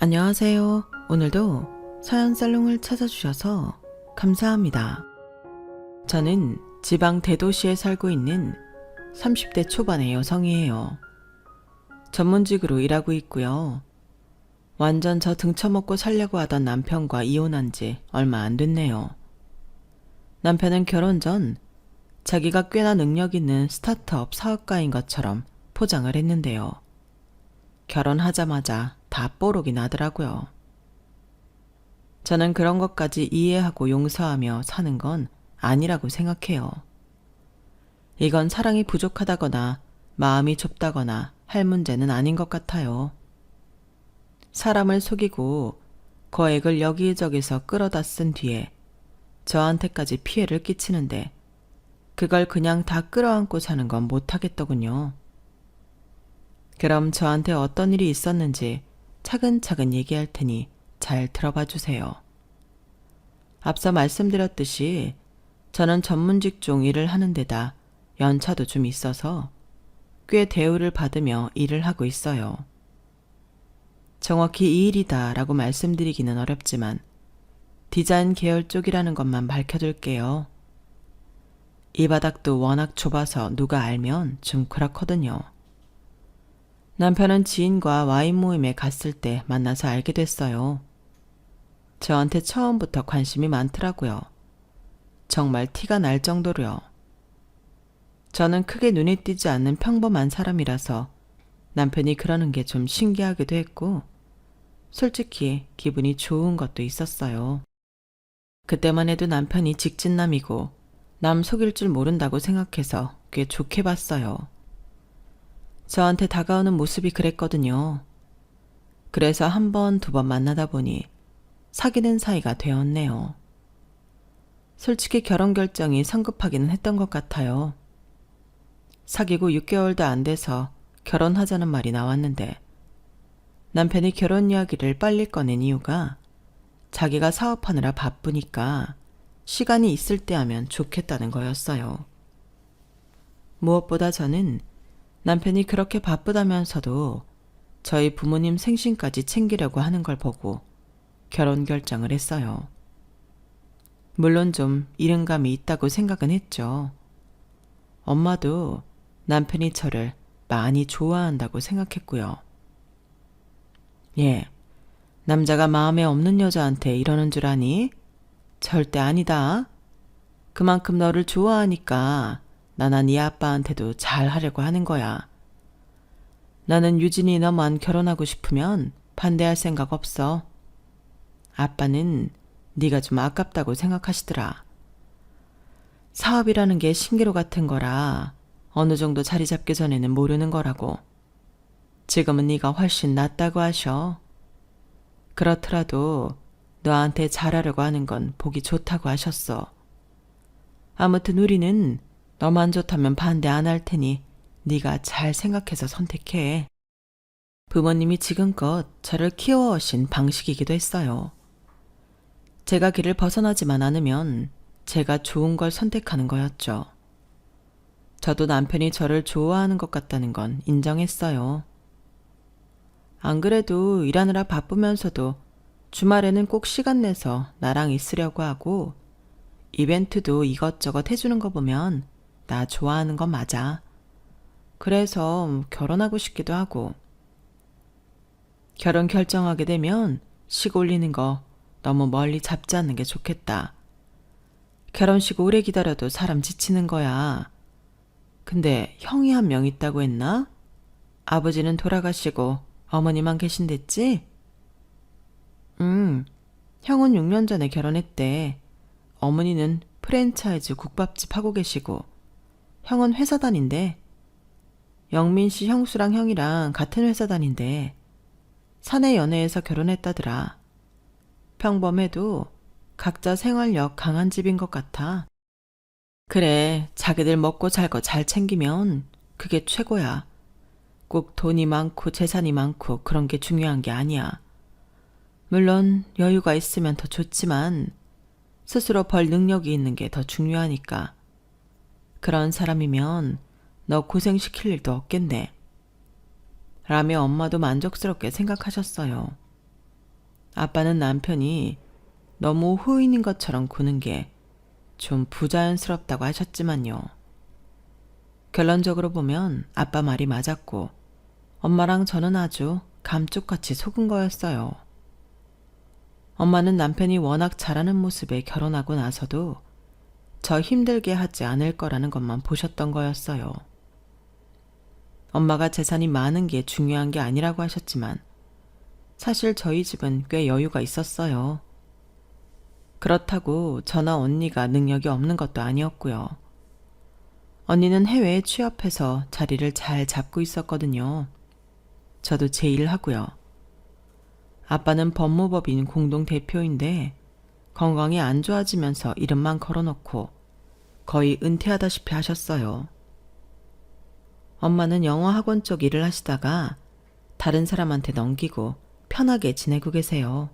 안녕하세요. 오늘도 서연살롱을 찾아주셔서 감사합니다. 저는 지방 대도시에 살고 있는 30대 초반의 여성이에요. 전문직으로 일하고 있고요. 완전 저 등쳐먹고 살려고 하던 남편과 이혼한 지 얼마 안 됐네요. 남편은 결혼 전 자기가 꽤나 능력 있는 스타트업 사업가인 것처럼 포장을 했는데요. 결혼하자마자 다 뽀록이 나더라고요. 저는 그런 것까지 이해하고 용서하며 사는 건 아니라고 생각해요. 이건 사랑이 부족하다거나 마음이 좁다거나 할 문제는 아닌 것 같아요. 사람을 속이고 거액을 여기저기서 끌어다 쓴 뒤에 저한테까지 피해를 끼치는데 그걸 그냥 다 끌어안고 사는 건 못하겠더군요. 그럼 저한테 어떤 일이 있었는지 차근차근 얘기할 테니 잘 들어봐 주세요. 앞서 말씀드렸듯이 저는 전문 직종 일을 하는 데다 연차도 좀 있어서 꽤 대우를 받으며 일을 하고 있어요. 정확히 이 일이다 라고 말씀드리기는 어렵지만 디자인 계열 쪽이라는 것만 밝혀둘게요. 이 바닥도 워낙 좁아서 누가 알면 좀 그렇거든요. 남편은 지인과 와인 모임에 갔을 때 만나서 알게 됐어요. 저한테 처음부터 관심이 많더라고요. 정말 티가 날 정도로요. 저는 크게 눈에 띄지 않는 평범한 사람이라서 남편이 그러는 게 좀 신기하기도 했고 솔직히 기분이 좋은 것도 있었어요. 그때만 해도 남편이 직진남이고 남 속일 줄 모른다고 생각해서 꽤 좋게 봤어요. 저한테 다가오는 모습이 그랬거든요. 그래서 한 번, 두 번 만나다 보니 사귀는 사이가 되었네요. 솔직히 결혼 결정이 성급하기는 했던 것 같아요. 사귀고 6개월도 안 돼서 결혼하자는 말이 나왔는데 남편이 결혼 이야기를 빨리 꺼낸 이유가 자기가 사업하느라 바쁘니까 시간이 있을 때 하면 좋겠다는 거였어요. 무엇보다 저는 남편이 그렇게 바쁘다면서도 저희 부모님 생신까지 챙기려고 하는 걸 보고 결혼 결정을 했어요. 물론 좀 이른감이 있다고 생각은 했죠. 엄마도 남편이 저를 많이 좋아한다고 생각했고요. 예, 남자가 마음에 없는 여자한테 이러는 줄 아니? 절대 아니다. 그만큼 너를 좋아하니까 나나 네 아빠한테도 잘 하려고 하는 거야. 나는 유진이 너만 결혼하고 싶으면 반대할 생각 없어. 아빠는 네가 좀 아깝다고 생각하시더라. 사업이라는 게 신기루 같은 거라 어느 정도 자리 잡기 전에는 모르는 거라고. 지금은 네가 훨씬 낫다고 하셔. 그렇더라도 너한테 잘하려고 하는 건 보기 좋다고 하셨어. 아무튼 우리는 너만 좋다면 반대 안 할 테니 네가 잘 생각해서 선택해. 부모님이 지금껏 저를 키워오신 방식이기도 했어요. 제가 길을 벗어나지만 않으면 제가 좋은 걸 선택하는 거였죠. 저도 남편이 저를 좋아하는 것 같다는 건 인정했어요. 안 그래도 일하느라 바쁘면서도 주말에는 꼭 시간 내서 나랑 있으려고 하고 이벤트도 이것저것 해주는 거 보면 나 좋아하는 건 맞아. 그래서 결혼하고 싶기도 하고. 결혼 결정하게 되면 식 올리는 거 너무 멀리 잡지 않는 게 좋겠다. 결혼식 오래 기다려도 사람 지치는 거야. 근데 형이 한 명 있다고 했나? 아버지는 돌아가시고 어머니만 계신댔지? 형은 6년 전에 결혼했대. 어머니는 프랜차이즈 국밥집 하고 계시고 형은 회사 다닌대. 영민 씨 형수랑 형이랑 같은 회사 다닌대. 사내 연애에서 결혼했다더라. 평범해도 각자 생활력 강한 집인 것 같아. 그래, 자기들 먹고 살 거 잘 챙기면 그게 최고야. 꼭 돈이 많고 재산이 많고 그런 게 중요한 게 아니야. 물론 여유가 있으면 더 좋지만 스스로 벌 능력이 있는 게 더 중요하니까. 그런 사람이면 너 고생시킬 일도 없겠네. 라며 엄마도 만족스럽게 생각하셨어요. 아빠는 남편이 너무 후인인 것처럼 구는 게 좀 부자연스럽다고 하셨지만요. 결론적으로 보면 아빠 말이 맞았고 엄마랑 저는 아주 감쪽같이 속은 거였어요. 엄마는 남편이 워낙 잘하는 모습에 결혼하고 나서도 저 힘들게 하지 않을 거라는 것만 보셨던 거였어요. 엄마가 재산이 많은 게 중요한 게 아니라고 하셨지만 사실 저희 집은 꽤 여유가 있었어요. 그렇다고 저나 언니가 능력이 없는 것도 아니었고요. 언니는 해외에 취업해서 자리를 잘 잡고 있었거든요. 저도 제 일을 하고요. 아빠는 법무법인 공동대표인데 건강이 안 좋아지면서 이름만 걸어놓고 거의 은퇴하다시피 하셨어요. 엄마는 영어 학원 쪽 일을 하시다가 다른 사람한테 넘기고 편하게 지내고 계세요.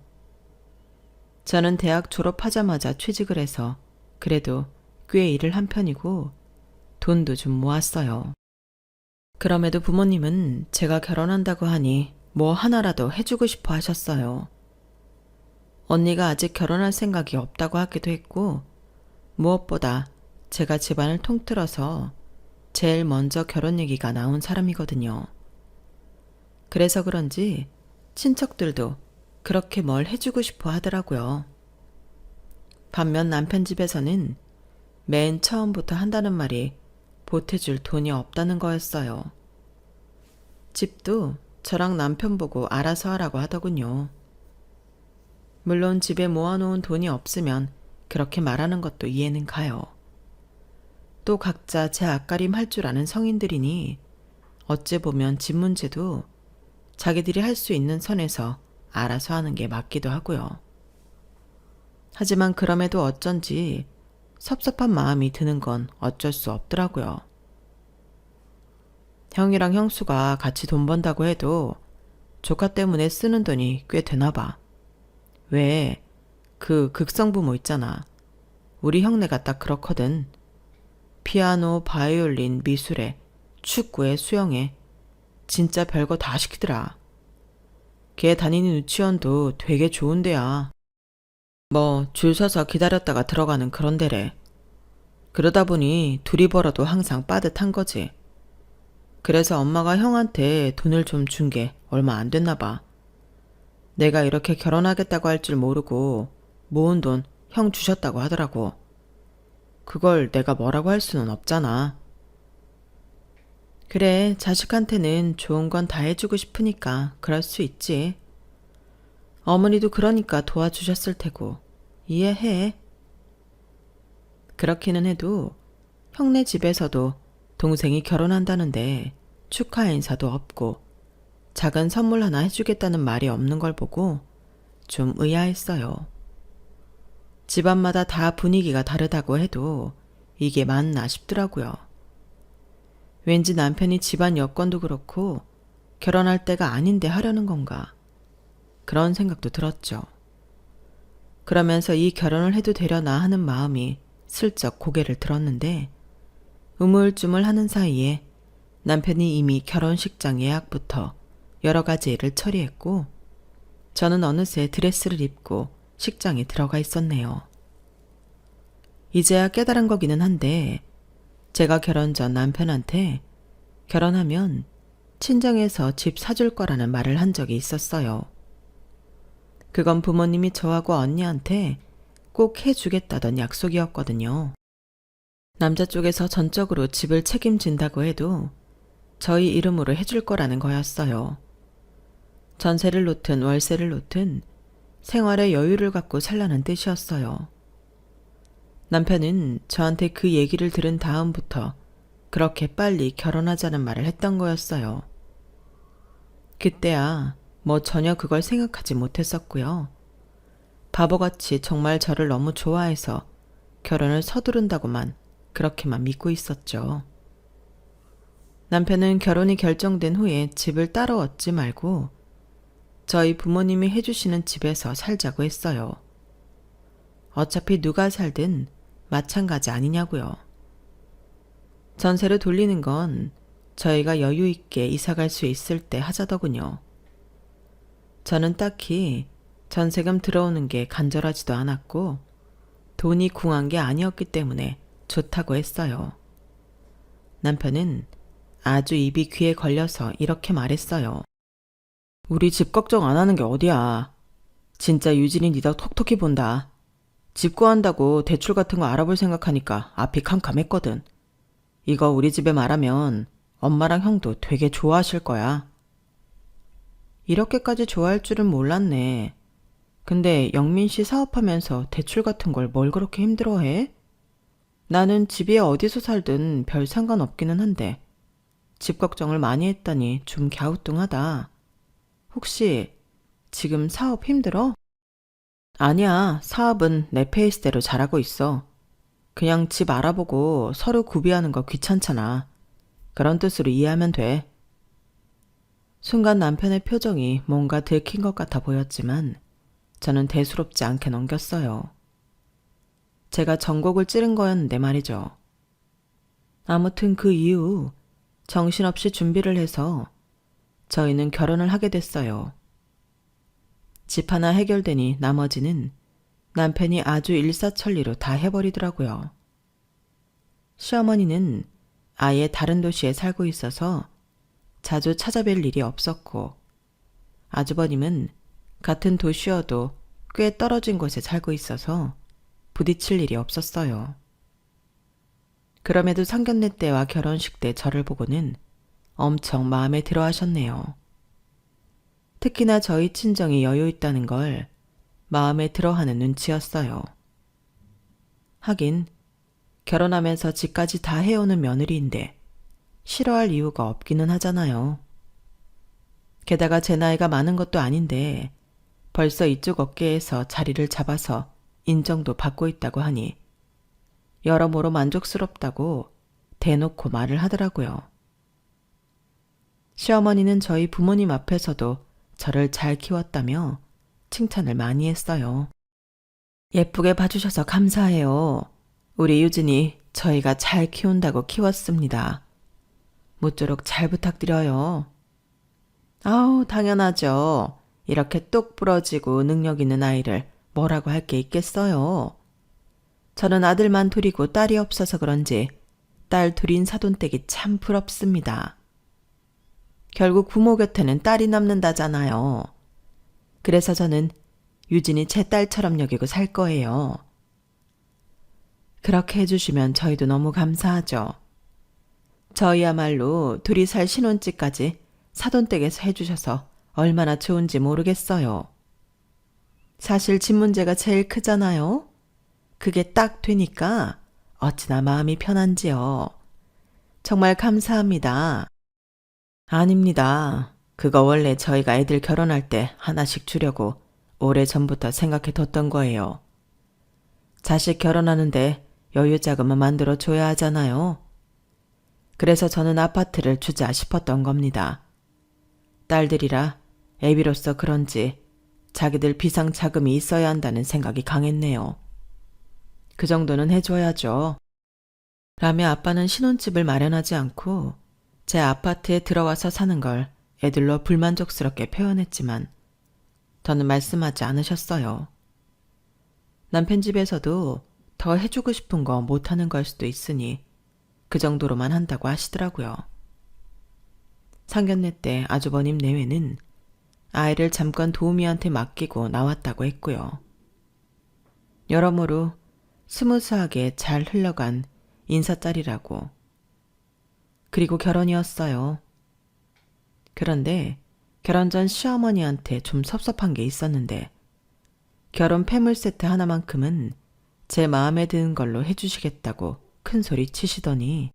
저는 대학 졸업하자마자 취직을 해서 그래도 꽤 일을 한 편이고 돈도 좀 모았어요. 그럼에도 부모님은 제가 결혼한다고 하니 뭐 하나라도 해주고 싶어 하셨어요. 언니가 아직 결혼할 생각이 없다고 하기도 했고 무엇보다 제가 집안을 통틀어서 제일 먼저 결혼 얘기가 나온 사람이거든요. 그래서 그런지 친척들도 그렇게 뭘 해주고 싶어 하더라고요. 반면 남편 집에서는 맨 처음부터 한다는 말이 보태줄 돈이 없다는 거였어요. 집도 저랑 남편 보고 알아서 하라고 하더군요. 물론 집에 모아놓은 돈이 없으면 그렇게 말하는 것도 이해는 가요. 또 각자 제 앞가림 할 줄 아는 성인들이니 어찌 보면 집 문제도 자기들이 할 수 있는 선에서 알아서 하는 게 맞기도 하고요. 하지만 그럼에도 어쩐지 섭섭한 마음이 드는 건 어쩔 수 없더라고요. 형이랑 형수가 같이 돈 번다고 해도 조카 때문에 쓰는 돈이 꽤 되나 봐. 왜, 그 극성부모 있잖아. 우리 형네가 딱 그렇거든. 피아노, 바이올린, 미술에, 축구에, 수영에 진짜 별거 다 시키더라. 걔 다니는 유치원도 되게 좋은 데야. 뭐 줄 서서 기다렸다가 들어가는 그런 데래. 그러다 보니 둘이 벌어도 항상 빠듯한 거지. 그래서 엄마가 형한테 돈을 좀 준 게 얼마 안 됐나 봐. 내가 이렇게 결혼하겠다고 할 줄 모르고 모은 돈 형 주셨다고 하더라고. 그걸 내가 뭐라고 할 수는 없잖아. 그래, 자식한테는 좋은 건 다 해주고 싶으니까 그럴 수 있지. 어머니도 그러니까 도와주셨을 테고 이해해. 그렇기는 해도 형네 집에서도 동생이 결혼한다는데 축하 인사도 없고 작은 선물 하나 해주겠다는 말이 없는 걸 보고 좀 의아했어요. 집안마다 다 분위기가 다르다고 해도 이게 맞나 싶더라고요. 왠지 남편이 집안 여건도 그렇고 결혼할 때가 아닌데 하려는 건가 그런 생각도 들었죠. 그러면서 이 결혼을 해도 되려나 하는 마음이 슬쩍 고개를 들었는데 우물쭈물 하는 사이에 남편이 이미 결혼식장 예약부터 여러 가지 일을 처리했고 저는 어느새 드레스를 입고 식장에 들어가 있었네요. 이제야 깨달은 거기는 한데 제가 결혼 전 남편한테 결혼하면 친정에서 집 사줄 거라는 말을 한 적이 있었어요. 그건 부모님이 저하고 언니한테 꼭 해주겠다던 약속이었거든요. 남자 쪽에서 전적으로 집을 책임진다고 해도 저희 이름으로 해줄 거라는 거였어요. 전세를 놓든 월세를 놓든 생활에 여유를 갖고 살라는 뜻이었어요. 남편은 저한테 그 얘기를 들은 다음부터 그렇게 빨리 결혼하자는 말을 했던 거였어요. 그때야 뭐 전혀 그걸 생각하지 못했었고요. 바보같이 정말 저를 너무 좋아해서 결혼을 서두른다고만 그렇게만 믿고 있었죠. 남편은 결혼이 결정된 후에 집을 따로 얻지 말고 저희 부모님이 해주시는 집에서 살자고 했어요. 어차피 누가 살든 마찬가지 아니냐고요. 전세를 돌리는 건 저희가 여유 있게 이사 갈 수 있을 때 하자더군요. 저는 딱히 전세금 들어오는 게 간절하지도 않았고 돈이 궁한 게 아니었기 때문에 좋다고 했어요. 남편은 아주 입이 귀에 걸려서 이렇게 말했어요. 우리 집 걱정 안 하는 게 어디야. 진짜 유진이 니다 톡톡히 본다. 집 구한다고 대출 같은 거 알아볼 생각하니까 앞이 캄캄했거든. 이거 우리 집에 말하면 엄마랑 형도 되게 좋아하실 거야. 이렇게까지 좋아할 줄은 몰랐네. 근데 영민 씨 사업하면서 대출 같은 걸 뭘 그렇게 힘들어해? 나는 집이 어디서 살든 별 상관없기는 한데 집 걱정을 많이 했다니 좀 갸우뚱하다. 혹시 지금 사업 힘들어? 아니야, 사업은 내 페이스대로 잘하고 있어. 그냥 집 알아보고 서로 구비하는 거 귀찮잖아. 그런 뜻으로 이해하면 돼. 순간 남편의 표정이 뭔가 들킨 것 같아 보였지만 저는 대수롭지 않게 넘겼어요. 제가 전곡을 찌른 거였는데 말이죠. 아무튼 그 이후 정신없이 준비를 해서 저희는 결혼을 하게 됐어요. 집 하나 해결되니 나머지는 남편이 아주 일사천리로 다 해버리더라고요. 시어머니는 아예 다른 도시에 살고 있어서 자주 찾아뵐 일이 없었고 아주버님은 같은 도시여도 꽤 떨어진 곳에 살고 있어서 부딪힐 일이 없었어요. 그럼에도 상견례 때와 결혼식 때 저를 보고는 엄청 마음에 들어 하셨네요. 특히나 저희 친정이 여유 있다는 걸 마음에 들어 하는 눈치였어요. 하긴 결혼하면서 집까지 다 해오는 며느리인데 싫어할 이유가 없기는 하잖아요. 게다가 제 나이가 많은 것도 아닌데 벌써 이쪽 업계에서 자리를 잡아서 인정도 받고 있다고 하니 여러모로 만족스럽다고 대놓고 말을 하더라고요. 시어머니는 저희 부모님 앞에서도 저를 잘 키웠다며 칭찬을 많이 했어요. 예쁘게 봐주셔서 감사해요. 우리 유진이 저희가 잘 키운다고 키웠습니다. 모쪼록 잘 부탁드려요. 아우, 당연하죠. 이렇게 똑 부러지고 능력 있는 아이를 뭐라고 할 게 있겠어요. 저는 아들만 둘이고 딸이 없어서 그런지 딸 둘인 사돈댁이 참 부럽습니다. 결국 부모 곁에는 딸이 남는다잖아요. 그래서 저는 유진이 제 딸처럼 여기고 살 거예요. 그렇게 해주시면 저희도 너무 감사하죠. 저희야말로 둘이 살 신혼집까지 사돈댁에서 해주셔서 얼마나 좋은지 모르겠어요. 사실 집 문제가 제일 크잖아요. 그게 딱 되니까 어찌나 마음이 편한지요. 정말 감사합니다. 아닙니다. 그거 원래 저희가 애들 결혼할 때 하나씩 주려고 오래전부터 생각해 뒀던 거예요. 자식 결혼하는데 여유 자금은 만들어 줘야 하잖아요. 그래서 저는 아파트를 주자 싶었던 겁니다. 딸들이라 애비로서 그런지 자기들 비상 자금이 있어야 한다는 생각이 강했네요. 그 정도는 해줘야죠. 라며 아빠는 신혼집을 마련하지 않고 제 아파트에 들어와서 사는 걸 애들로 불만족스럽게 표현했지만 저는 말씀하지 않으셨어요. 남편 집에서도 더 해주고 싶은 거 못하는 걸 수도 있으니 그 정도로만 한다고 하시더라고요. 상견례 때 아주버님 내외는 아이를 잠깐 도우미한테 맡기고 나왔다고 했고요. 여러모로 스무스하게 잘 흘러간 인사짤이라고. 그리고 결혼이었어요. 그런데 결혼 전 시어머니한테 좀 섭섭한 게 있었는데 결혼 폐물 세트 하나만큼은 제 마음에 드는 걸로 해주시겠다고 큰 소리 치시더니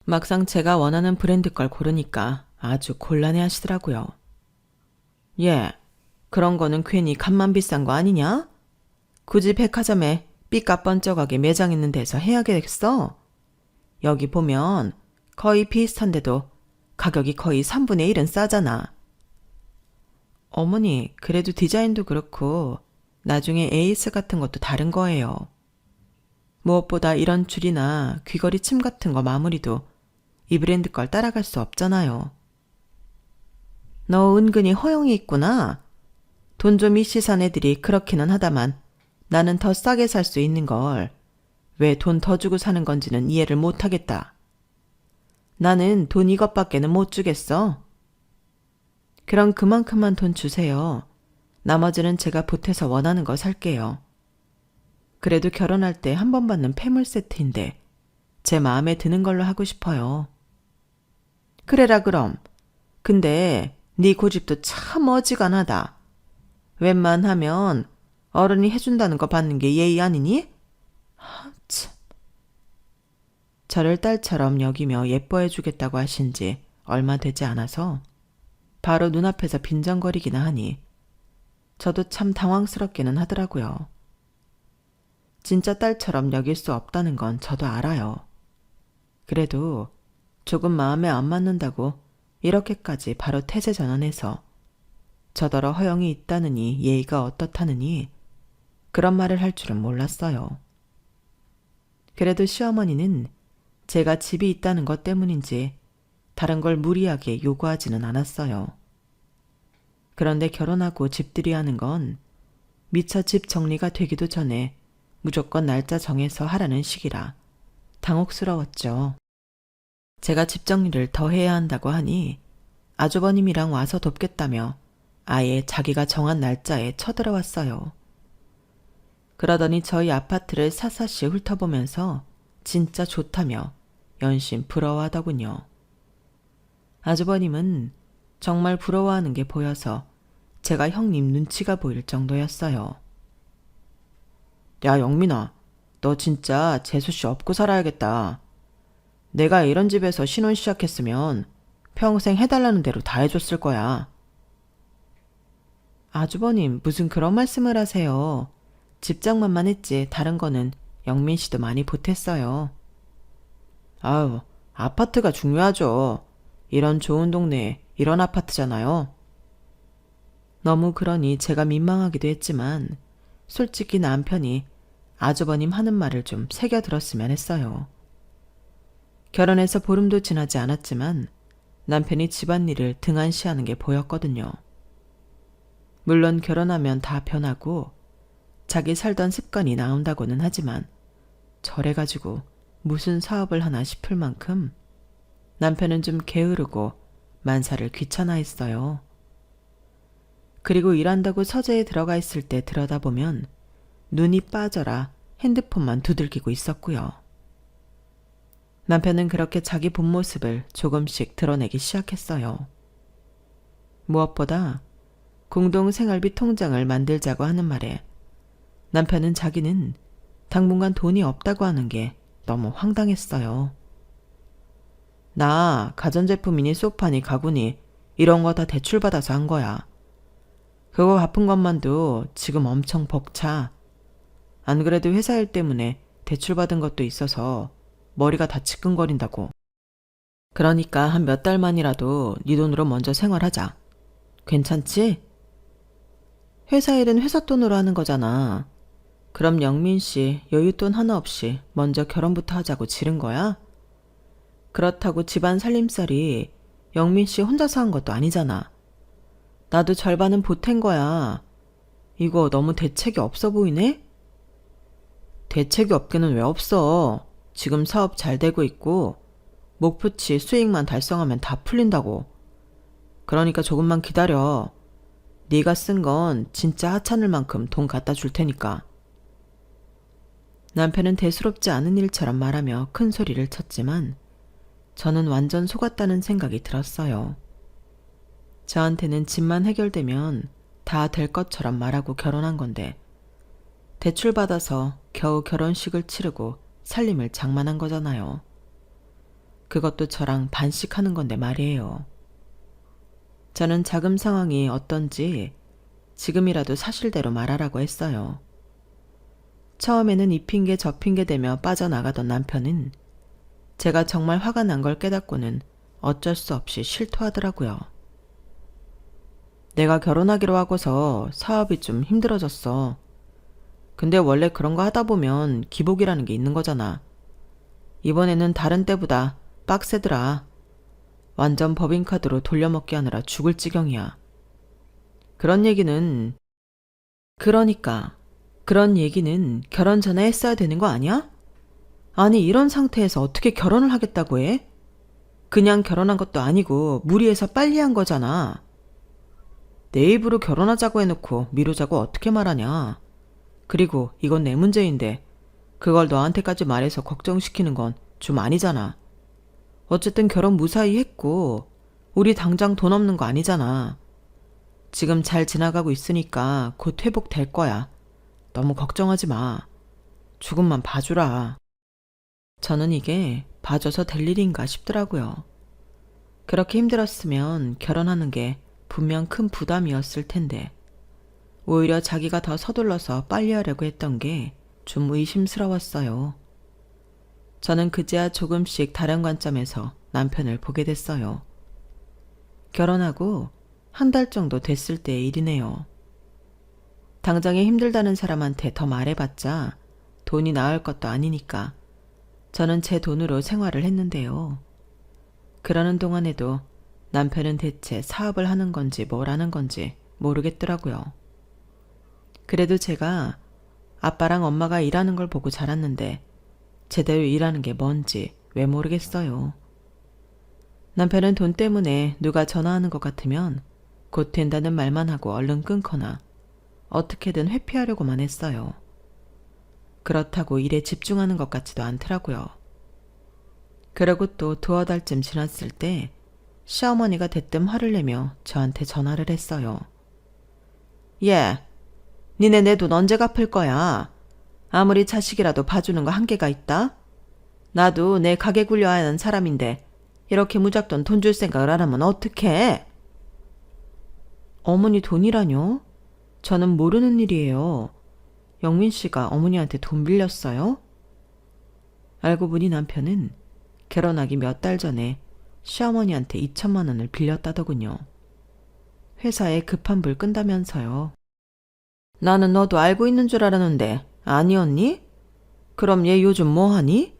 막상 제가 원하는 브랜드 걸 고르니까 아주 곤란해 하시더라고요. 예, 그런 거는 괜히 값만 비싼 거 아니냐? 굳이 백화점에 삐까뻔쩍하게 매장 있는 데서 해야겠어? 여기 보면 거의 비슷한데도 가격이 거의 3분의 1은 싸잖아. 어머니, 그래도 디자인도 그렇고 나중에 에이스 같은 것도 다른 거예요. 무엇보다 이런 줄이나 귀걸이 침 같은 거 마무리도 이 브랜드 걸 따라갈 수 없잖아요. 너 은근히 허영이 있구나. 돈 좀 이씨 산 애들이 그렇기는 하다만 나는 더 싸게 살 수 있는 걸 왜 돈 더 주고 사는 건지는 이해를 못 하겠다. 나는 돈 이것밖에는 못 주겠어. 그럼 그만큼만 돈 주세요. 나머지는 제가 보태서 원하는 거 살게요. 그래도 결혼할 때 한 번 받는 폐물 세트인데 제 마음에 드는 걸로 하고 싶어요. 그래라 그럼. 근데 네 고집도 참 어지간하다. 웬만하면 어른이 해준다는 거 받는 게 예의 아니니? 참. 저를 딸처럼 여기며 예뻐해주겠다고 하신 지 얼마 되지 않아서 바로 눈앞에서 빈정거리기나 하니 저도 참 당황스럽기는 하더라고요. 진짜 딸처럼 여길 수 없다는 건 저도 알아요. 그래도 조금 마음에 안 맞는다고 이렇게까지 바로 태세 전환해서 저더러 허영이 있다느니 예의가 어떻다느니 그런 말을 할 줄은 몰랐어요. 그래도 시어머니는 제가 집이 있다는 것 때문인지 다른 걸 무리하게 요구하지는 않았어요. 그런데 결혼하고 집들이 하는 건 미처 집 정리가 되기도 전에 무조건 날짜 정해서 하라는 식이라 당혹스러웠죠. 제가 집 정리를 더 해야 한다고 하니 아주버님이랑 와서 돕겠다며 아예 자기가 정한 날짜에 쳐들어왔어요. 그러더니 저희 아파트를 샅샅이 훑어보면서 진짜 좋다며 연신 부러워하더군요. 아주버님은 정말 부러워하는 게 보여서 제가 형님 눈치가 보일 정도였어요. 야, 영민아, 너 진짜 재수씨 업고 살아야겠다. 내가 이런 집에서 신혼 시작했으면 평생 해달라는 대로 다 해줬을 거야. 아주버님, 무슨 그런 말씀을 하세요. 집장만만 했지 다른 거는 영민 씨도 많이 보탰어요. 아우, 아파트가 중요하죠. 이런 좋은 동네에 이런 아파트잖아요. 너무 그러니 제가 민망하기도 했지만 솔직히 남편이 아주버님 하는 말을 좀 새겨 들었으면 했어요. 결혼해서 보름도 지나지 않았지만 남편이 집안일을 등한시하는 게 보였거든요. 물론 결혼하면 다 변하고 자기 살던 습관이 나온다고는 하지만 저래가지고 무슨 사업을 하나 싶을 만큼 남편은 좀 게으르고 만사를 귀찮아했어요. 그리고 일한다고 서재에 들어가 있을 때 들여다보면 눈이 빠져라 핸드폰만 두들기고 있었고요. 남편은 그렇게 자기 본 모습을 조금씩 드러내기 시작했어요. 무엇보다 공동생활비 통장을 만들자고 하는 말에 남편은 자기는 당분간 돈이 없다고 하는 게 너무 황당했어요. 나 가전제품이니 소파니 가구니 이런 거 다 대출받아서 한 거야. 그거 갚은 것만도 지금 엄청 벅차. 안 그래도 회사 일 때문에 대출받은 것도 있어서 머리가 다 지끈거린다고. 그러니까 한 몇 달만이라도 네 돈으로 먼저 생활하자. 괜찮지? 회사 일은 회사 돈으로 하는 거잖아. 그럼 영민 씨 여윳돈 하나 없이 먼저 결혼부터 하자고 지른 거야? 그렇다고 집안 살림살이 영민 씨 혼자서 한 것도 아니잖아. 나도 절반은 보탠 거야. 이거 너무 대책이 없어 보이네? 대책이 없기는 왜 없어. 지금 사업 잘 되고 있고 목표치 수익만 달성하면 다 풀린다고. 그러니까 조금만 기다려. 네가 쓴 건 진짜 하찮을 만큼 돈 갖다 줄 테니까. 남편은 대수롭지 않은 일처럼 말하며 큰 소리를 쳤지만 저는 완전 속았다는 생각이 들었어요. 저한테는 집만 해결되면 다 될 것처럼 말하고 결혼한 건데 대출받아서 겨우 결혼식을 치르고 살림을 장만한 거잖아요. 그것도 저랑 반씩하는 건데 말이에요. 저는 자금 상황이 어떤지 지금이라도 사실대로 말하라고 했어요. 처음에는 이 핑계 저 핑계 대며 빠져나가던 남편은 제가 정말 화가 난 걸 깨닫고는 어쩔 수 없이 실토하더라고요. 내가 결혼하기로 하고서 사업이 좀 힘들어졌어. 근데 원래 그런 거 하다 보면 기복이라는 게 있는 거잖아. 이번에는 다른 때보다 빡세더라. 완전 법인카드로 돌려먹기 하느라 죽을 지경이야. 그런 얘기는 그러니까 그런 얘기는 결혼 전에 했어야 되는 거 아니야? 아니 이런 상태에서 어떻게 결혼을 하겠다고 해? 그냥 결혼한 것도 아니고 무리해서 빨리 한 거잖아. 내 입으로 결혼하자고 해놓고 미루자고 어떻게 말하냐. 그리고 이건 내 문제인데 그걸 너한테까지 말해서 걱정시키는 건 좀 아니잖아. 어쨌든 결혼 무사히 했고 우리 당장 돈 없는 거 아니잖아. 지금 잘 지나가고 있으니까 곧 회복될 거야. 너무 걱정하지 마. 조금만 봐주라. 저는 이게 봐줘서 될 일인가 싶더라고요. 그렇게 힘들었으면 결혼하는 게 분명 큰 부담이었을 텐데 오히려 자기가 더 서둘러서 빨리 하려고 했던 게 좀 의심스러웠어요. 저는 그제야 조금씩 다른 관점에서 남편을 보게 됐어요. 결혼하고 한 달 정도 됐을 때의 일이네요. 당장에 힘들다는 사람한테 더 말해봤자 돈이 나을 것도 아니니까 저는 제 돈으로 생활을 했는데요. 그러는 동안에도 남편은 대체 사업을 하는 건지 뭘 하는 건지 모르겠더라고요. 그래도 제가 아빠랑 엄마가 일하는 걸 보고 자랐는데 제대로 일하는 게 뭔지 왜 모르겠어요. 남편은 돈 때문에 누가 전화하는 것 같으면 곧 된다는 말만 하고 얼른 끊거나 어떻게든 회피하려고만 했어요. 그렇다고 일에 집중하는 것 같지도 않더라고요. 그러고 또 두어 달쯤 지났을 때 시어머니가 대뜸 화를 내며 저한테 전화를 했어요. 얘, 니네 내 돈 언제 갚을 거야? 아무리 자식이라도 봐주는 거 한계가 있다? 나도 내 가게 굴려야 하는 사람인데 이렇게 무작정 돈 줄 생각을 안 하면 어떡해? 어머니 돈이라뇨? 저는 모르는 일이에요. 영민 씨가 어머니한테 돈 빌렸어요? 알고 보니 남편은 결혼하기 몇 달 전에 시어머니한테 2천만 원을 빌렸다더군요. 회사에 급한 불 끈다면서요. 나는 너도 알고 있는 줄 알았는데 아니었니? 그럼 얘 요즘 뭐 하니?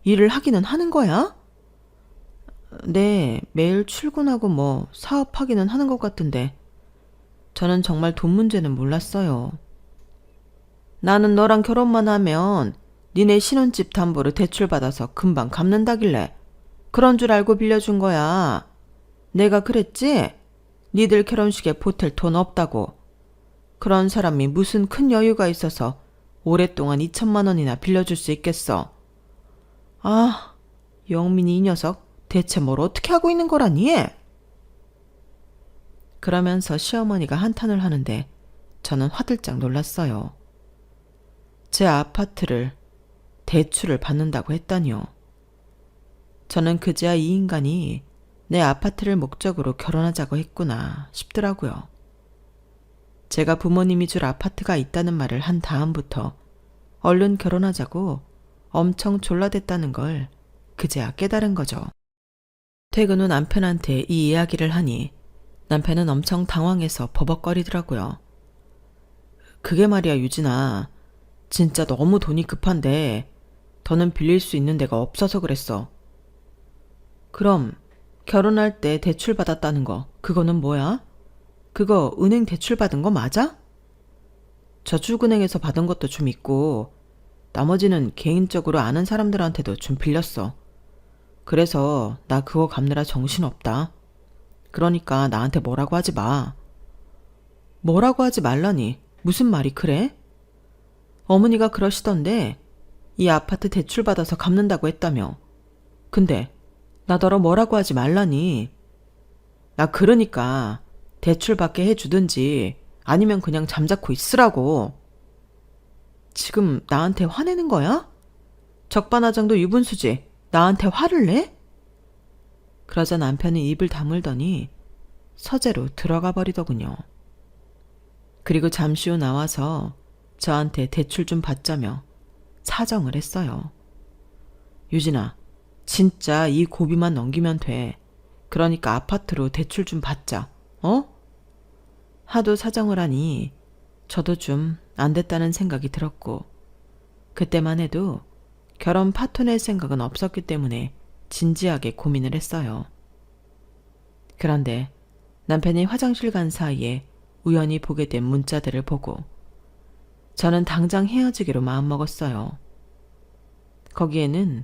일을 하기는 하는 거야? 네, 매일 출근하고 뭐 사업하기는 하는 것 같은데 저는 정말 돈 문제는 몰랐어요. 나는 너랑 결혼만 하면 니네 신혼집 담보로 대출받아서 금방 갚는다길래 그런 줄 알고 빌려준 거야. 내가 그랬지? 니들 결혼식에 보탤 돈 없다고. 그런 사람이 무슨 큰 여유가 있어서 오랫동안 2천만 원이나 빌려줄 수 있겠어. 아, 영민이 이 녀석 대체 뭘 어떻게 하고 있는 거라니? 그러면서 시어머니가 한탄을 하는데 저는 화들짝 놀랐어요. 제 아파트를 대출을 받는다고 했다니요. 저는 그제야 이 인간이 내 아파트를 목적으로 결혼하자고 했구나 싶더라고요. 제가 부모님이 줄 아파트가 있다는 말을 한 다음부터 얼른 결혼하자고 엄청 졸라댔다는 걸 그제야 깨달은 거죠. 퇴근 후 남편한테 이 이야기를 하니 남편은 엄청 당황해서 버벅거리더라고요. 그게 말이야 유진아. 진짜 너무 돈이 급한데 더는 빌릴 수 있는 데가 없어서 그랬어. 그럼 결혼할 때 대출 받았다는 거 그거는 뭐야? 그거 은행 대출 받은 거 맞아? 저축은행에서 받은 것도 좀 있고 나머지는 개인적으로 아는 사람들한테도 좀 빌렸어. 그래서 나 그거 갚느라 정신없다. 그러니까 나한테 뭐라고 하지 마. 뭐라고 하지 말라니. 무슨 말이 그래? 어머니가 그러시던데 이 아파트 대출 받아서 갚는다고 했다며. 근데 나더러 뭐라고 하지 말라니. 나 그러니까 대출 받게 해주든지 아니면 그냥 잠자코 있으라고. 지금 나한테 화내는 거야? 적반하장도 유분수지. 나한테 화를 내? 그러자 남편이 입을 다물더니 서재로 들어가 버리더군요. 그리고 잠시 후 나와서 저한테 대출 좀 받자며 사정을 했어요. 유진아, 진짜 이 고비만 넘기면 돼. 그러니까 아파트로 대출 좀 받자. 어? 하도 사정을 하니 저도 좀 안 됐다는 생각이 들었고 그때만 해도 결혼 파토 낼 생각은 없었기 때문에 진지하게 고민을 했어요. 그런데 남편이 화장실 간 사이에 우연히 보게 된 문자들을 보고 저는 당장 헤어지기로 마음먹었어요. 거기에는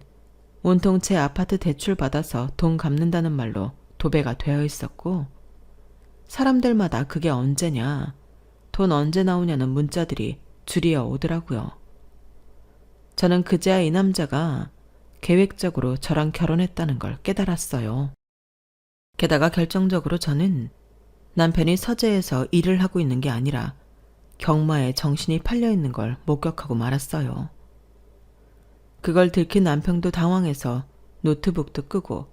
온통 제 아파트 대출 받아서 돈 갚는다는 말로 도배가 되어 있었고, 사람들마다 그게 언제냐, 돈 언제 나오냐는 문자들이 줄이어 오더라고요. 저는 그제야 이 남자가 계획적으로 저랑 결혼했다는 걸 깨달았어요. 게다가 결정적으로 저는 남편이 서재에서 일을 하고 있는 게 아니라 경마에 정신이 팔려 있는 걸 목격하고 말았어요. 그걸 들킨 남편도 당황해서 노트북도 끄고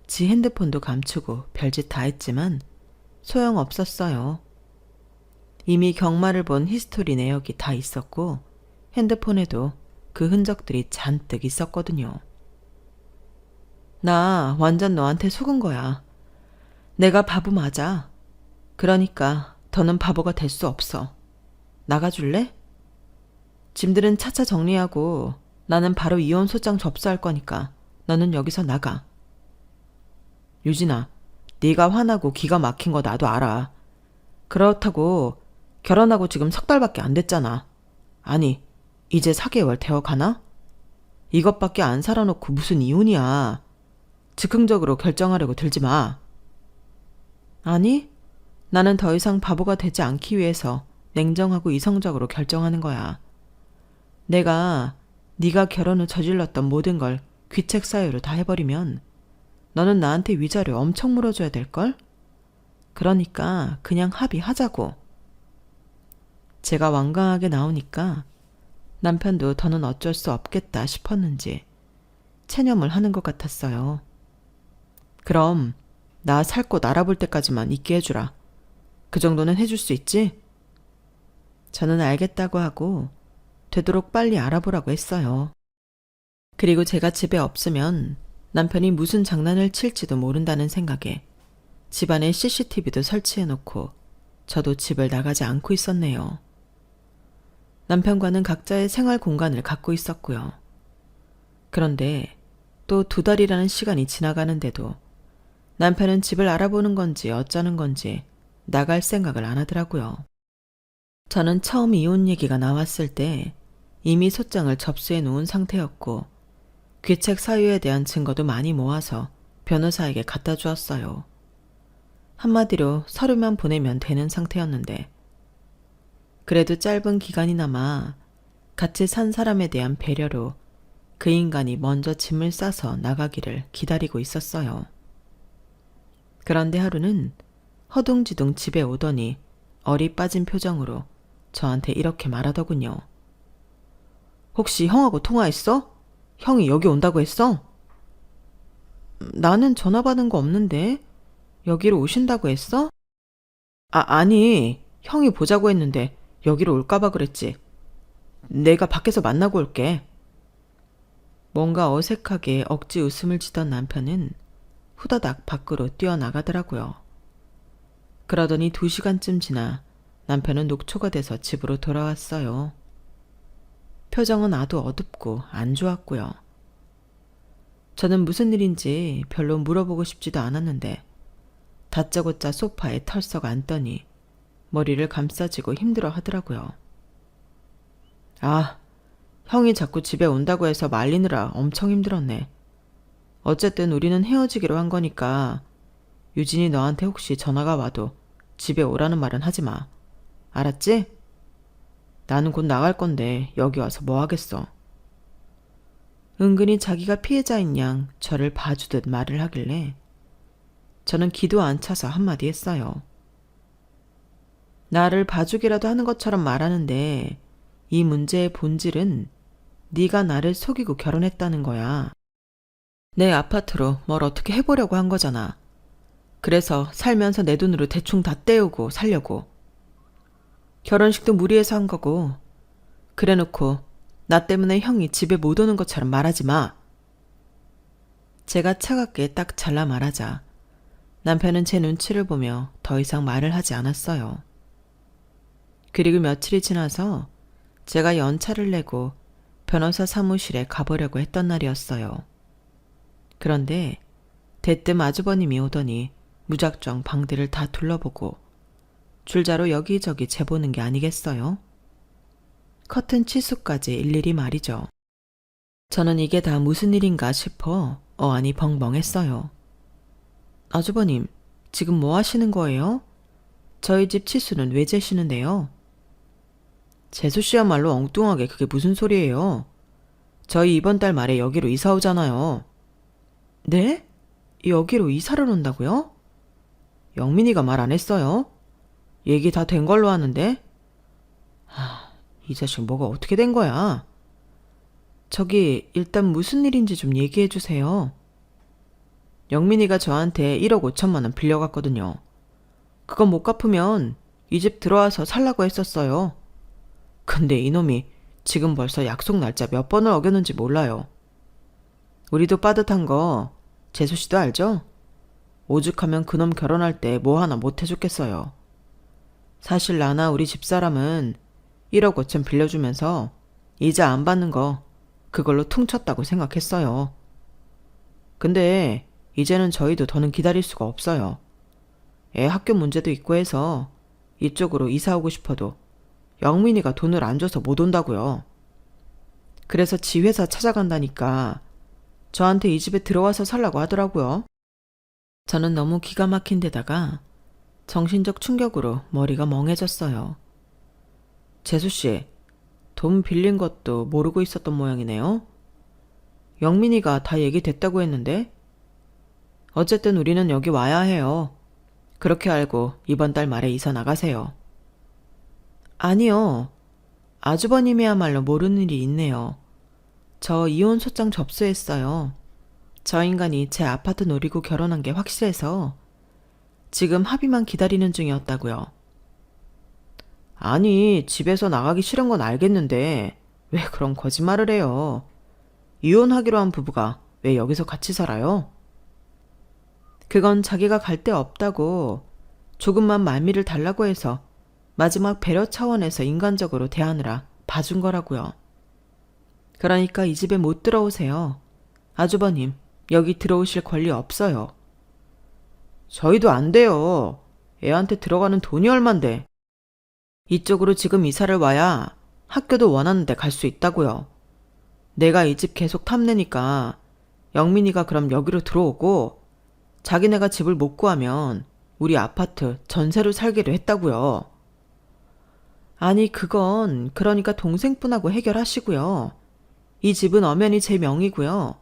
지 핸드폰도 감추고 별짓 다 했지만 소용없었어요. 이미 경마를 본 히스토리 내역이 다 있었고 핸드폰에도 그 흔적들이 잔뜩 있었거든요. 나 완전 너한테 속은 거야. 내가 바보 맞아. 그러니까 더는 바보가 될 수 없어. 나가줄래? 짐들은 차차 정리하고 나는 바로 이혼 소장 접수할 거니까 너는 여기서 나가. 유진아, 네가 화나고 기가 막힌 거 나도 알아. 그렇다고 결혼하고 지금 3달밖에 안 됐잖아. 아니, 이제 4개월 되어가나? 이것밖에 안 살아놓고 무슨 이혼이야. 즉흥적으로 결정하려고 들지 마. 아니, 나는 더 이상 바보가 되지 않기 위해서 냉정하고 이성적으로 결정하는 거야. 내가 네가 결혼을 저질렀던 모든 걸 귀책 사유로 다 해버리면 너는 나한테 위자료 엄청 물어줘야 될걸? 그러니까 그냥 합의하자고. 제가 완강하게 나오니까 남편도 더는 어쩔 수 없겠다 싶었는지 체념을 하는 것 같았어요. 그럼 나 살 곳 알아볼 때까지만 있게 해주라. 그 정도는 해줄 수 있지? 저는 알겠다고 하고 되도록 빨리 알아보라고 했어요. 그리고 제가 집에 없으면 남편이 무슨 장난을 칠지도 모른다는 생각에 집안에 CCTV도 설치해놓고 저도 집을 나가지 않고 있었네요. 남편과는 각자의 생활 공간을 갖고 있었고요. 그런데 또 2달이라는 시간이 지나가는데도 남편은 집을 알아보는 건지 어쩌는 건지 나갈 생각을 안 하더라고요. 저는 처음 이혼 얘기가 나왔을 때 이미 소장을 접수해 놓은 상태였고 귀책 사유에 대한 증거도 많이 모아서 변호사에게 갖다 주었어요. 한마디로 서류만 보내면 되는 상태였는데 그래도 짧은 기간이나마 같이 산 사람에 대한 배려로 그 인간이 먼저 짐을 싸서 나가기를 기다리고 있었어요. 그런데 하루는 허둥지둥 집에 오더니 얼이 빠진 표정으로 저한테 이렇게 말하더군요. 혹시 형하고 통화했어? 형이 여기 온다고 했어? 나는 전화 받은 거 없는데 여기로 오신다고 했어? 아니, 형이 보자고 했는데 여기로 올까봐 그랬지. 내가 밖에서 만나고 올게. 뭔가 어색하게 억지 웃음을 지던 남편은 후다닥 밖으로 뛰어나가더라고요. 그러더니 2시간쯤 지나 남편은 녹초가 돼서 집으로 돌아왔어요. 표정은 아주 어둡고 안 좋았고요. 저는 무슨 일인지 별로 물어보고 싶지도 않았는데 다짜고짜 소파에 털썩 앉더니 머리를 감싸쥐고 힘들어 하더라고요. 아, 형이 자꾸 집에 온다고 해서 말리느라 엄청 힘들었네. 어쨌든 우리는 헤어지기로 한 거니까 유진이 너한테 혹시 전화가 와도 집에 오라는 말은 하지 마. 알았지? 나는 곧 나갈 건데 여기 와서 뭐 하겠어. 은근히 자기가 피해자인 양 저를 봐주듯 말을 하길래 저는 기도 안 차서 한마디 했어요. 나를 봐주기라도 하는 것처럼 말하는데 이 문제의 본질은 네가 나를 속이고 결혼했다는 거야. 내 아파트로 뭘 어떻게 해보려고 한 거잖아. 그래서 살면서 내 돈으로 대충 다 떼우고 살려고. 결혼식도 무리해서 한 거고 그래놓고 나 때문에 형이 집에 못 오는 것처럼 말하지 마. 제가 차갑게 딱 잘라 말하자 남편은 제 눈치를 보며 더 이상 말을 하지 않았어요. 그리고 며칠이 지나서 제가 연차를 내고 변호사 사무실에 가보려고 했던 날이었어요. 그런데 대뜸 아주버님이 오더니 무작정 방들을 다 둘러보고 줄자로 여기저기 재보는 게 아니겠어요? 커튼 치수까지 일일이 말이죠. 저는 이게 다 무슨 일인가 싶어 어안이 벙벙했어요. 아주버님, 지금 뭐 하시는 거예요? 저희 집 치수는 왜 재시는데요? 재수 씨야말로 엉뚱하게 그게 무슨 소리예요? 저희 이번 달 말에 여기로 이사 오잖아요. 네? 여기로 이사를 온다고요? 영민이가 말 안 했어요? 얘기 다 된 걸로 아는데? 이 자식 뭐가 어떻게 된 거야? 저기 일단 무슨 일인지 좀 얘기해 주세요. 영민이가 저한테 1억 5천만 원 빌려갔거든요. 그거 못 갚으면 이 집 들어와서 살라고 했었어요. 근데 이놈이 지금 벌써 약속 날짜 몇 번을 어겼는지 몰라요. 우리도 빠듯한 거 재수씨도 알죠? 오죽하면 그놈 결혼할 때 뭐 하나 못 해줬겠어요. 사실 나나 우리 집사람은 1억 5천 빌려주면서 이자 안 받는 거 그걸로 퉁쳤다고 생각했어요. 근데 이제는 저희도 더는 기다릴 수가 없어요. 애 학교 문제도 있고 해서 이쪽으로 이사 오고 싶어도 영민이가 돈을 안 줘서 못 온다고요. 그래서 지 회사 찾아간다니까 저한테 이 집에 들어와서 살라고 하더라고요. 저는 너무 기가 막힌 데다가 정신적 충격으로 머리가 멍해졌어요. 재수씨, 돈 빌린 것도 모르고 있었던 모양이네요. 영민이가 다 얘기됐다고 했는데? 어쨌든 우리는 여기 와야 해요. 그렇게 알고 이번 달 말에 이사 나가세요. 아니요. 아주버님이야말로 모르는 일이 있네요. 저 이혼 소장 접수했어요. 저 인간이 제 아파트 노리고 결혼한 게 확실해서 지금 합의만 기다리는 중이었다고요. 아니, 집에서 나가기 싫은 건 알겠는데 왜 그런 거짓말을 해요? 이혼하기로 한 부부가 왜 여기서 같이 살아요? 그건 자기가 갈 데 없다고 조금만 말미를 달라고 해서 마지막 배려 차원에서 인간적으로 대하느라 봐준 거라고요. 그러니까 이 집에 못 들어오세요. 아주버님, 여기 들어오실 권리 없어요. 저희도 안 돼요. 애한테 들어가는 돈이 얼만데. 이쪽으로 지금 이사를 와야 학교도 원하는 데 갈 수 있다고요. 내가 이 집 계속 탐내니까 영민이가 그럼 여기로 들어오고 자기네가 집을 못 구하면 우리 아파트 전세로 살기로 했다고요. 아니 그건 그러니까 동생분하고 해결하시고요. 이 집은 엄연히 제 명의고요.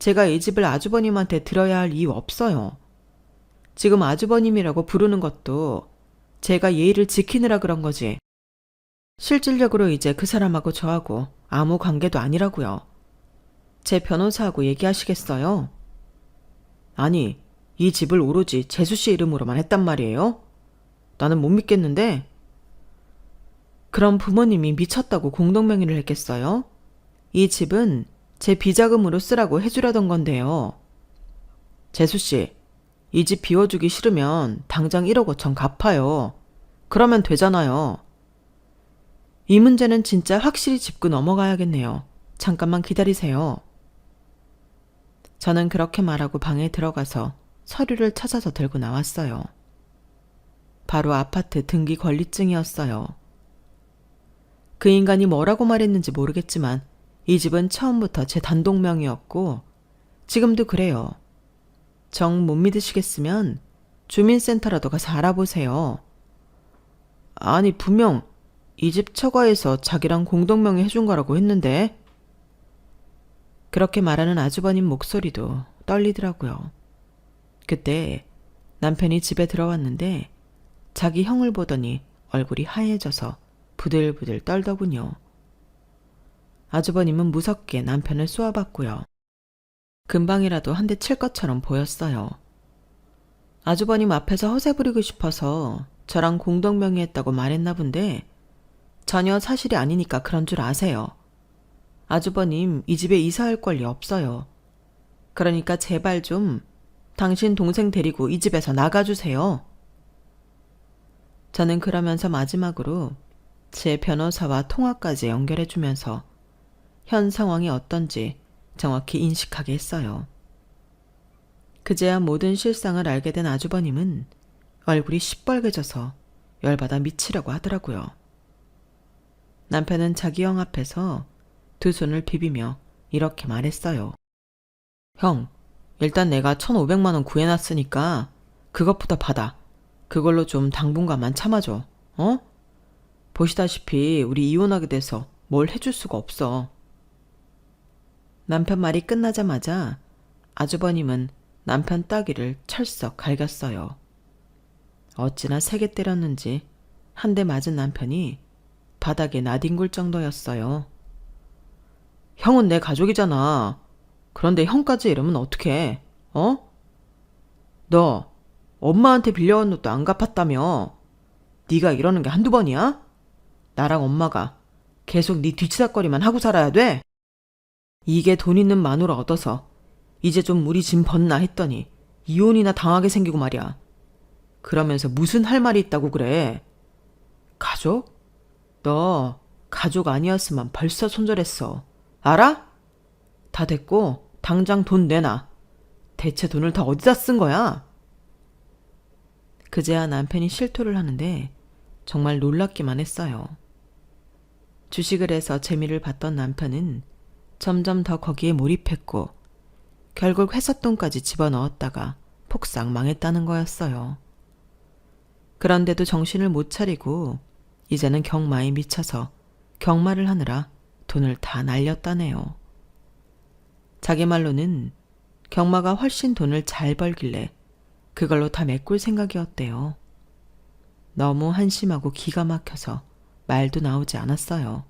제가 이 집을 아주버님한테 드려야 할 이유 없어요. 지금 아주버님이라고 부르는 것도 제가 예의를 지키느라 그런 거지. 실질적으로 이제 그 사람하고 저하고 아무 관계도 아니라고요. 제 변호사하고 얘기하시겠어요? 아니, 이 집을 오로지 재수씨 이름으로만 했단 말이에요? 나는 못 믿겠는데? 그럼 부모님이 미쳤다고 공동명의를 했겠어요? 이 집은 제 비자금으로 쓰라고 해주려던 건데요. 재수씨, 이 집 비워주기 싫으면 당장 1억 5천 갚아요. 그러면 되잖아요. 이 문제는 진짜 확실히 짚고 넘어가야겠네요. 잠깐만 기다리세요. 저는 그렇게 말하고 방에 들어가서 서류를 찾아서 들고 나왔어요. 바로 아파트 등기 권리증이었어요. 그 인간이 뭐라고 말했는지 모르겠지만 이 집은 처음부터 제 단독명이었고 지금도 그래요. 정 못 믿으시겠으면 주민센터라도 가서 알아보세요. 아니 분명 이 집 처가에서 자기랑 공동명의 해준 거라고 했는데. 그렇게 말하는 아주버님 목소리도 떨리더라고요. 그때 남편이 집에 들어왔는데 자기 형을 보더니 얼굴이 하얘져서 부들부들 떨더군요. 아주버님은 무섭게 남편을 쏘아봤고요. 금방이라도 한 대 칠 것처럼 보였어요. 아주버님 앞에서 허세 부리고 싶어서 저랑 공동명의했다고 말했나 본데 전혀 사실이 아니니까 그런 줄 아세요. 아주버님 이 집에 이사할 권리 없어요. 그러니까 제발 좀 당신 동생 데리고 이 집에서 나가주세요. 저는 그러면서 마지막으로 제 변호사와 통화까지 연결해주면서 현 상황이 어떤지 정확히 인식하게 했어요. 그제야 모든 실상을 알게 된 아주버님은 얼굴이 시뻘개져서 열받아 미치려고 하더라고요. 남편은 자기 형 앞에서 두 손을 비비며 이렇게 말했어요. 형, 일단 내가 1,500만 원 구해놨으니까 그것부터 받아. 그걸로 좀 당분간만 참아줘. 어? 보시다시피 우리 이혼하게 돼서 뭘 해줄 수가 없어. 남편 말이 끝나자마자 아주버님은 남편 따귀를 철썩 갈겼어요. 어찌나 세게 때렸는지 한 대 맞은 남편이 바닥에 나뒹굴 정도였어요. 형은 내 가족이잖아. 그런데 형까지 이러면 어떡해? 어? 너 엄마한테 빌려온 것도 안 갚았다며. 네가 이러는 게 한두 번이야? 나랑 엄마가 계속 네 뒤치다거리만 하고 살아야 돼? 이게 돈 있는 마누라 얻어서 이제 좀 우리 짐 벗나 했더니 이혼이나 당하게 생기고 말이야. 그러면서 무슨 할 말이 있다고 그래? 가족? 너 가족 아니었으면 벌써 손절했어. 알아? 다 됐고 당장 돈 내놔. 대체 돈을 다 어디다 쓴 거야? 그제야 남편이 실토를 하는데 정말 놀랍기만 했어요. 주식을 해서 재미를 봤던 남편은 점점 더 거기에 몰입했고 결국 회삿돈까지 집어넣었다가 폭삭 망했다는 거였어요. 그런데도 정신을 못 차리고 이제는 경마에 미쳐서 경마를 하느라 돈을 다 날렸다네요. 자기 말로는 경마가 훨씬 돈을 잘 벌길래 그걸로 다 메꿀 생각이었대요. 너무 한심하고 기가 막혀서 말도 나오지 않았어요.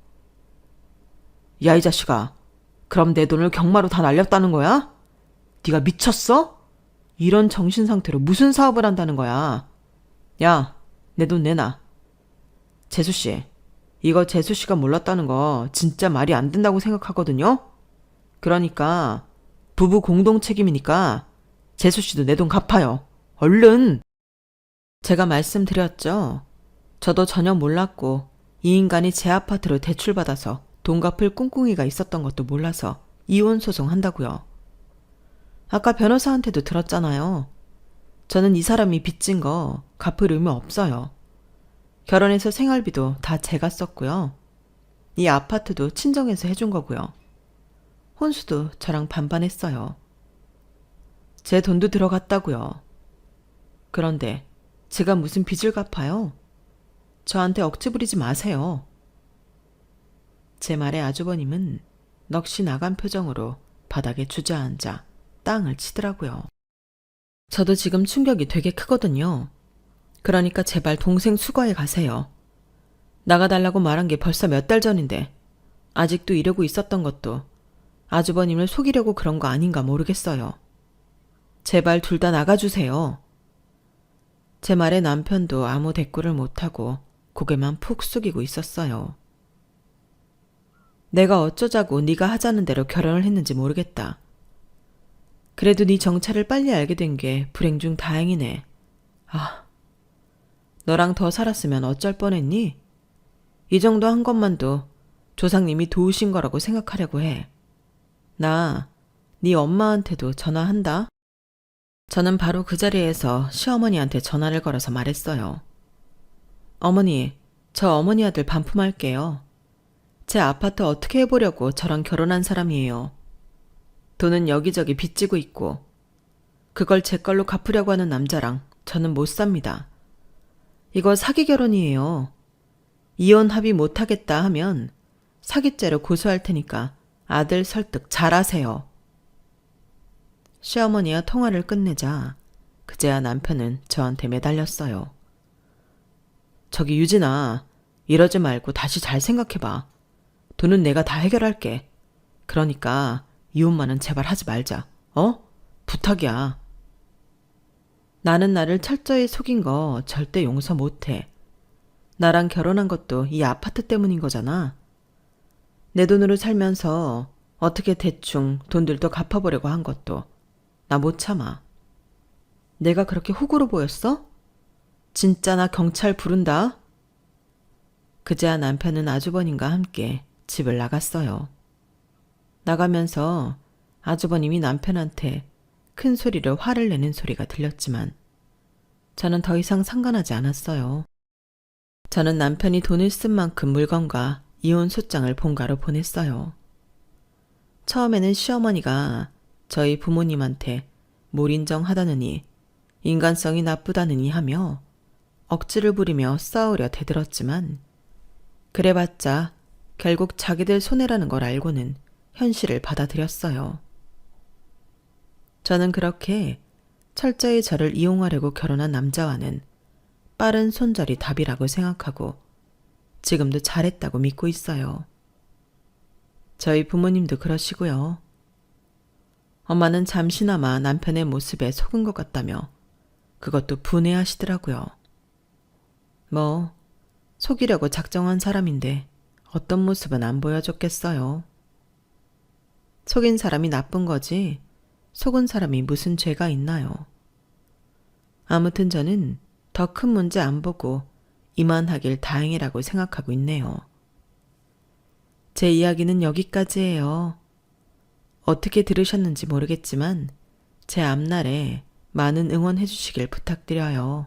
야, 이 자식아. 그럼 내 돈을 경마로 다 날렸다는 거야? 네가 미쳤어? 이런 정신 상태로 무슨 사업을 한다는 거야? 야, 내 돈 내놔. 재수씨, 이거 재수씨가 몰랐다는 거 진짜 말이 안 된다고 생각하거든요? 그러니까 부부 공동 책임이니까 재수씨도 내 돈 갚아요. 얼른! 제가 말씀드렸죠. 저도 전혀 몰랐고 이 인간이 제 아파트로 대출받아서 돈 갚을 꿍꿍이가 있었던 것도 몰라서 이혼 소송한다고요. 아까 변호사한테도 들었잖아요. 저는 이 사람이 빚진 거 갚을 의무 없어요. 결혼해서 생활비도 다 제가 썼고요. 이 아파트도 친정에서 해준 거고요. 혼수도 저랑 반반 했어요. 제 돈도 들어갔다고요. 그런데 제가 무슨 빚을 갚아요? 저한테 억지 부리지 마세요. 제 말에 아주버님은 넋이 나간 표정으로 바닥에 주저앉아 땅을 치더라고요. 저도 지금 충격이 되게 크거든요. 그러니까 제발 동생 수거해 가세요. 나가달라고 말한 게 벌써 몇 달 전인데 아직도 이러고 있었던 것도 아주버님을 속이려고 그런 거 아닌가 모르겠어요. 제발 둘 다 나가주세요. 제 말에 남편도 아무 대꾸를 못하고 고개만 푹 숙이고 있었어요. 내가 어쩌자고 네가 하자는 대로 결혼을 했는지 모르겠다. 그래도 네 정체를 빨리 알게 된 게 불행 중 다행이네. 아, 너랑 더 살았으면 어쩔 뻔했니? 이 정도 한 것만도 조상님이 도우신 거라고 생각하려고 해. 나 네 엄마한테도 전화한다. 저는 바로 그 자리에서 시어머니한테 전화를 걸어서 말했어요. 어머니, 저 어머니 아들 반품할게요. 제 아파트 어떻게 해보려고 저랑 결혼한 사람이에요. 돈은 여기저기 빚지고 있고 그걸 제 걸로 갚으려고 하는 남자랑 저는 못 삽니다. 이거 사기 결혼이에요. 이혼 합의 못하겠다 하면 사기죄로 고소할 테니까 아들 설득 잘하세요. 시어머니와 통화를 끝내자 그제야 남편은 저한테 매달렸어요. 저기 유진아, 이러지 말고 다시 잘 생각해봐. 돈은 내가 다 해결할게. 그러니까 이혼만은 제발 하지 말자. 어? 부탁이야. 나는 나를 철저히 속인 거 절대 용서 못해. 나랑 결혼한 것도 이 아파트 때문인 거잖아. 내 돈으로 살면서 어떻게 대충 돈들도 갚아보려고 한 것도 나 못 참아. 내가 그렇게 호구로 보였어? 진짜 나 경찰 부른다. 그제야 남편은 아주버님과 함께 집을 나갔어요. 나가면서 아주버님이 남편한테 큰 소리로 화를 내는 소리가 들렸지만 저는 더 이상 상관하지 않았어요. 저는 남편이 돈을 쓴 만큼 물건과 이혼 소장을 본가로 보냈어요. 처음에는 시어머니가 저희 부모님한테 몰인정하다느니 인간성이 나쁘다느니 하며 억지를 부리며 싸우려 대들었지만 그래봤자 결국 자기들 손해라는 걸 알고는 현실을 받아들였어요. 저는 그렇게 철저히 저를 이용하려고 결혼한 남자와는 빠른 손절이 답이라고 생각하고 지금도 잘했다고 믿고 있어요. 저희 부모님도 그러시고요. 엄마는 잠시나마 남편의 모습에 속은 것 같다며 그것도 분해하시더라고요. 뭐 속이려고 작정한 사람인데 어떤 모습은 안 보여줬겠어요. 속인 사람이 나쁜 거지 속은 사람이 무슨 죄가 있나요? 아무튼 저는 더 큰 문제 안 보고 이만하길 다행이라고 생각하고 있네요. 제 이야기는 여기까지예요. 어떻게 들으셨는지 모르겠지만 제 앞날에 많은 응원해 주시길 부탁드려요.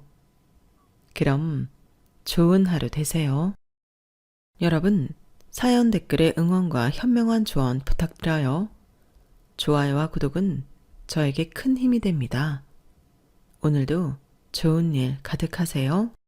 그럼 좋은 하루 되세요. 여러분, 사연 댓글에 응원과 현명한 조언 부탁드려요. 좋아요와 구독은 저에게 큰 힘이 됩니다. 오늘도 좋은 일 가득하세요.